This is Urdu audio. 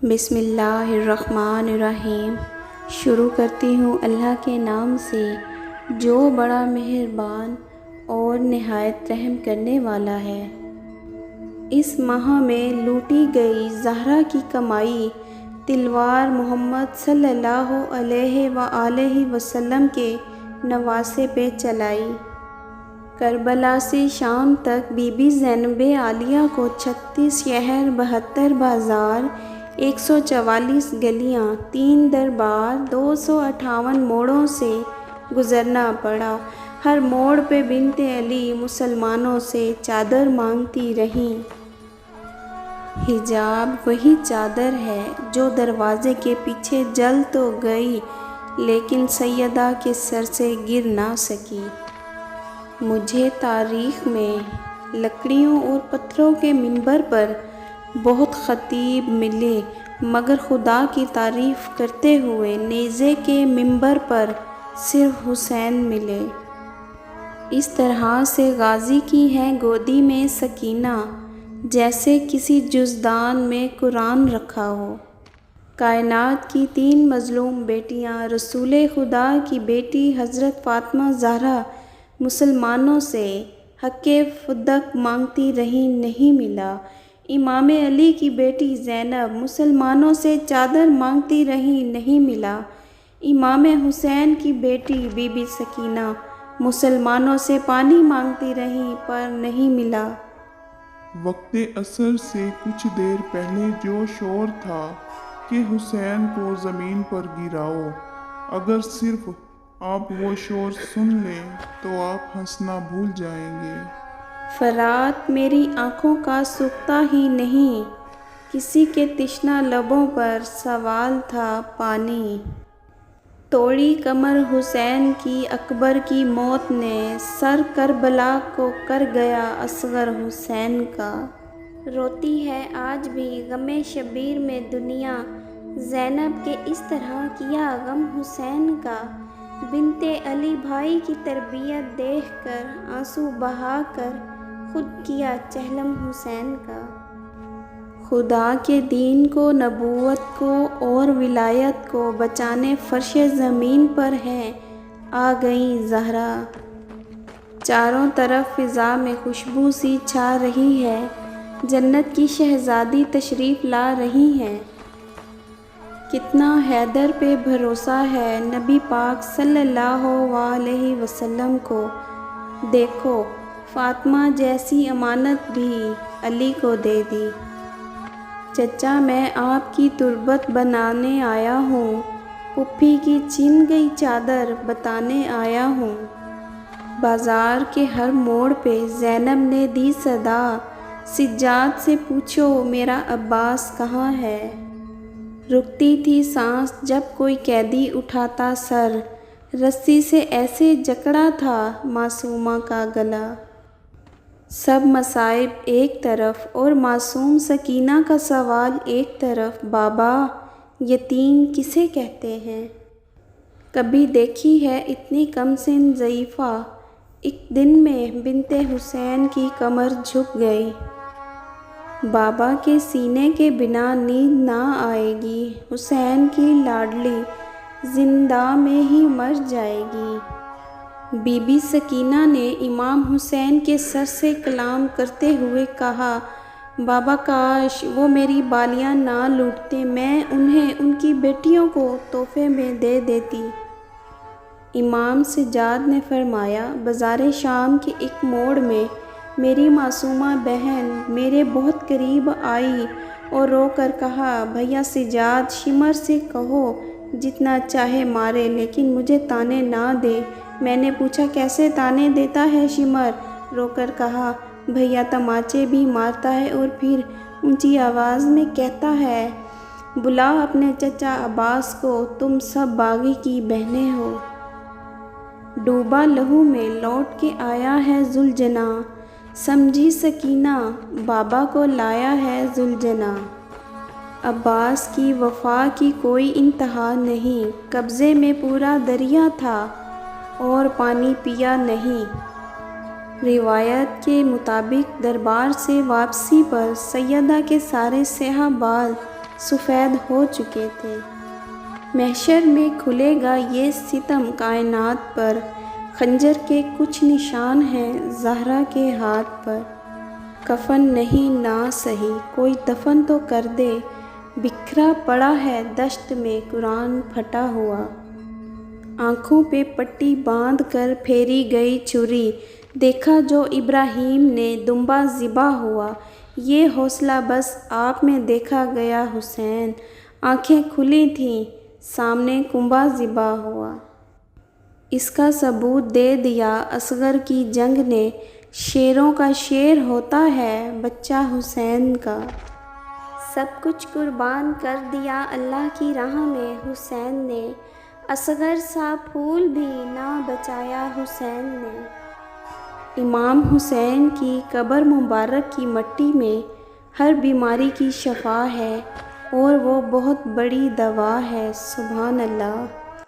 بسم اللہ الرحمن الرحیم۔ شروع کرتی ہوں اللہ کے نام سے جو بڑا مہربان اور نہایت رحم کرنے والا ہے۔ اس ماہ میں لوٹی گئی زہرا کی کمائی تلوار محمد صلی اللہ علیہ وآلہ وسلم کے نواسے پہ چلائی۔ کربلا سے شام تک بی بی زینب عالیہ کو 36 شہر، 72 بازار، 144 گلیاں، 3 دربار، 258 موڑوں سے گزرنا پڑا۔ ہر موڑ پہ بنت علی مسلمانوں سے چادر مانگتی رہیں۔ حجاب وہی چادر ہے جو دروازے کے پیچھے جل تو گئی لیکن سیدہ کے سر سے گر نہ سکی۔ مجھے تاریخ میں لکڑیوں اور پتھروں کے منبر پر بہت خطیب ملے مگر خدا کی تعریف کرتے ہوئے نیزے کے منبر پر صرف حسین ملے۔ اس طرح سے غازی کی ہے گودی میں سکینہ جیسے کسی جزدان میں قرآن رکھا ہو۔ کائنات کی 3 مظلوم بیٹیاں رسول خدا کی بیٹی حضرت فاطمہ زہرا مسلمانوں سے حق فدق مانگتی رہیں، نہیں ملا۔ امام علی کی بیٹی زینب مسلمانوں سے چادر مانگتی رہیں، نہیں ملا۔ امام حسین کی بیٹی بی بی سکینہ مسلمانوں سے پانی مانگتی رہیں پر نہیں ملا۔ وقت عصر سے کچھ دیر پہلے جو شور تھا کہ حسین کو زمین پر گراؤ، اگر صرف آپ وہ شور سن لیں تو آپ ہنسنا بھول جائیں گے۔ فرات میری آنکھوں کا سوکھتا ہی نہیں، کسی کے تشنہ لبوں پر سوال تھا پانی۔ توڑی کمر حسین کی اکبر کی موت نے، سر کربلا کو کر گیا اصغر حسین کا۔ روتی ہے آج بھی غم شبیر میں دنیا، زینب کے اس طرح کیا غم حسین کا۔ بنت علی بھائی کی تربیت دیکھ کر آنسو بہا کر خود کیا چہلم حسین کا۔ خدا کے دین کو، نبوت کو اور ولایت کو بچانے فرش زمین پر ہیں آ گئیں زہرا۔ چاروں طرف فضا میں خوشبو سی چھا رہی ہے، جنت کی شہزادی تشریف لا رہی ہیں۔ کتنا حیدر پہ بھروسہ ہے نبی پاک صلی اللہ علیہ وسلم کو، دیکھو فاطمہ جیسی امانت بھی علی کو دے دی۔ چچا میں آپ کی تربت بنانے آیا ہوں، پھوپھی کی چھن گئی چادر بتانے آیا ہوں۔ بازار کے ہر موڑ پہ زینب نے دی صدا، سجاد سے پوچھو میرا عباس کہاں ہے۔ رکتی تھی سانس جب کوئی قیدی اٹھاتا سر، رسی سے ایسے جکڑا تھا معصومہ کا گلا۔ سب مصائب ایک طرف اور معصوم سکینہ کا سوال ایک طرف، بابا یتیم کسے کہتے ہیں؟ کبھی دیکھی ہے اتنی کم سن ضعیفہ؟ ایک دن میں بنت حسین کی کمر جھک گئی۔ بابا کے سینے کے بنا نیند نہ آئے گی، حسین کی لاڈلی زندہ میں ہی مر جائے گی۔ بی بی سکینہ نے امام حسین کے سر سے کلام کرتے ہوئے کہا، بابا کاش وہ میری بالیاں نہ لوٹتے، میں انہیں ان کی بیٹیوں کو تحفے میں دے دیتی۔ امام سجاد نے فرمایا، بازار شام کے ایک موڑ میں میری معصومہ بہن میرے بہت قریب آئی اور رو کر کہا، بھیا سجاد شمر سے کہو جتنا چاہے مارے لیکن مجھے طعنے نہ دے۔ میں نے پوچھا کیسے طعنے دیتا ہے شمر؟ رو کر کہا، بھیا تماچے بھی مارتا ہے اور پھر اونچی آواز میں کہتا ہے، بلا اپنے چچا عباس کو، تم سب باغی کی بہنیں ہو۔ ڈوبا لہو میں لوٹ کے آیا ہے ذوالجناح، سمجھی سکینہ بابا کو لایا ہے ذوالجناح۔ عباس کی وفا کی کوئی انتہا نہیں، قبضے میں پورا دریا تھا اور پانی پیا نہیں۔ روایت کے مطابق دربار سے واپسی پر سیدہ کے سارے صحابہ سفید ہو چکے تھے۔ محشر میں کھلے گا یہ ستم کائنات پر، خنجر کے کچھ نشان ہیں زہرا کے ہاتھ پر۔ کفن نہیں نہ سہی کوئی دفن تو کر دے، بکھرا پڑا ہے دشت میں قرآن پھٹا ہوا۔ آنکھوں پہ پٹی باندھ کر پھیری گئی چھری، دیکھا جو ابراہیم نے دمبا ذبح ہوا۔ یہ حوصلہ بس آپ میں دیکھا گیا حسین، آنکھیں کھلی تھیں سامنے کنبہ ذبح ہوا۔ اس کا ثبوت دے دیا اصغر کی جنگ نے، شیروں کا شیر ہوتا ہے بچہ حسین کا۔ سب کچھ قربان کر دیا اللہ کی راہ میں حسین نے، اصغر سا پھول بھی نہ بچایا حسین نے۔ امام حسین کی قبر مبارک کی مٹی میں ہر بیماری کی شفا ہے، اور وہ بہت بڑی دوا ہے۔ سبحان اللہ۔